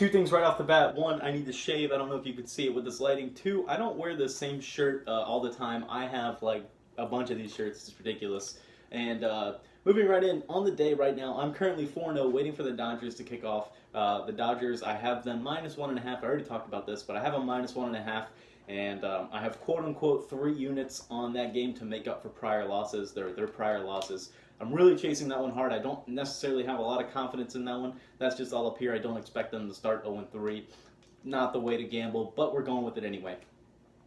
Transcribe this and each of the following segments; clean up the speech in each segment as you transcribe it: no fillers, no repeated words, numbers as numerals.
Two things right off the bat. One, I need to shave. I don't know if you could see it with this lighting. Two, I don't wear the same shirt all the time. I have like a bunch of these shirts. It's ridiculous. And moving right in, on the day right now, I'm currently 4-0, waiting for the Dodgers to kick off. The Dodgers, I have them -1.5. I already talked about this, but I have them -1.5. And I have quote-unquote 3 units on that game to make up for prior losses, their prior losses. I'm really chasing that one hard. I don't necessarily have a lot of confidence in that one. That's just all up here. I don't expect them to start 0-3. Not the way to gamble, but we're going with it anyway.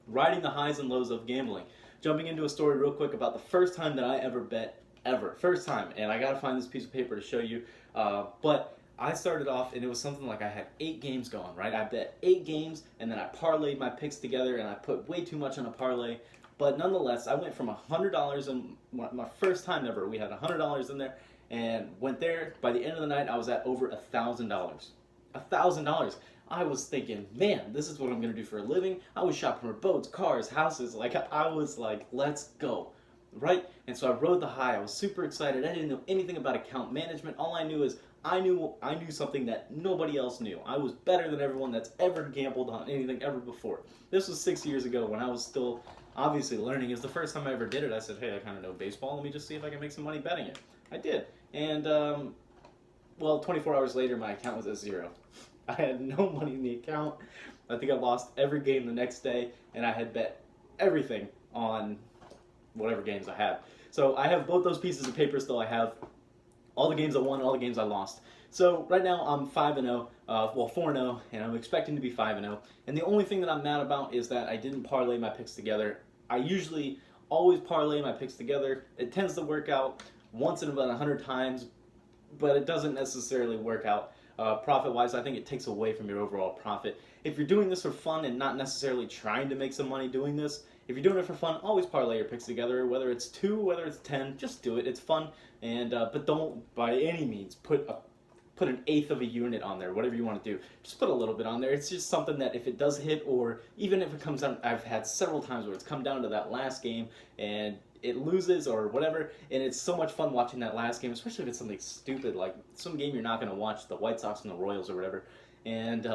Riding the highs and lows of gambling. Jumping into a story real quick about the first time that I ever bet, ever. First time, and I gotta find this piece of paper to show you. But I started off, and it was something like I had 8 games going, right? I bet 8 games, and then I parlayed my picks together, and I put way too much on a parlay. But nonetheless, I went from $100, and my first time ever, we had $100 in there, and went there. By the end of the night, I was at over $1,000. $1,000. I was thinking, man, this is what I'm gonna do for a living. I was shopping for boats, cars, houses. Like I was like, let's go, right? And so I rode the high. I was super excited. I didn't know anything about account management. All I knew is I knew something that nobody else knew. I was better than everyone that's ever gambled on anything ever before. This was 6 years ago when I was still obviously learning. It was the first time I ever did it. I said, hey, I kind of know baseball. Let me just see if I can make some money betting it. I did. And, well, 24 hours later, my account was at 0. I had no money in the account. I think I lost every game the next day, and I had bet everything on whatever games I had. So I have both those pieces of paper still. I have all the games I won, all the games I lost. So right now I'm 5-0, well 4-0, and I'm expecting to be 5-0. And the only thing that I'm mad about is that I didn't parlay my picks together. I usually always parlay my picks together. It tends to work out once in about 100 times, but it doesn't necessarily work out profit-wise. I think it takes away from your overall profit. If you're doing this for fun and not necessarily trying to make some money doing this, if you're doing it for fun, always parlay your picks together, whether it's 2, whether it's 10, just do it. It's fun, and but don't by any means put an eighth of a unit on there, whatever you want to do. Just put a little bit on there. It's just something that if it does hit, or even if it comes down, I've had several times where it's come down to that last game and it loses or whatever, and it's so much fun watching that last game, especially if it's something stupid like some game you're not going to watch, the White Sox and the Royals or whatever. And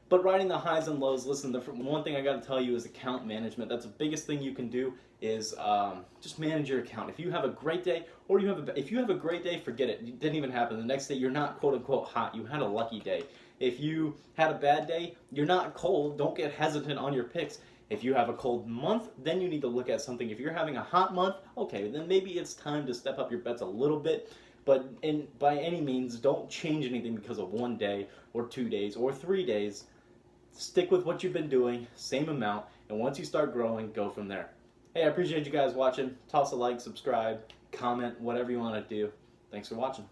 but riding the highs and lows, listen, the one thing I got to tell you is account management. That's the biggest thing you can do is just manage your account. If you have a great day, or if you have a great day, forget it. It didn't even happen. The next day, you're not quote-unquote hot. You had a lucky day. If you had a bad day, you're not cold. Don't get hesitant on your picks. If you have a cold month, then you need to look at something. If you're having a hot month, okay, then maybe it's time to step up your bets a little bit. But by any means, don't change anything because of 1 day or 2 days or 3 days. Stick with what you've been doing, same amount, and once you start growing, go from there. Hey, I appreciate you guys watching. Toss a like, subscribe, comment, whatever you want to do. Thanks for watching.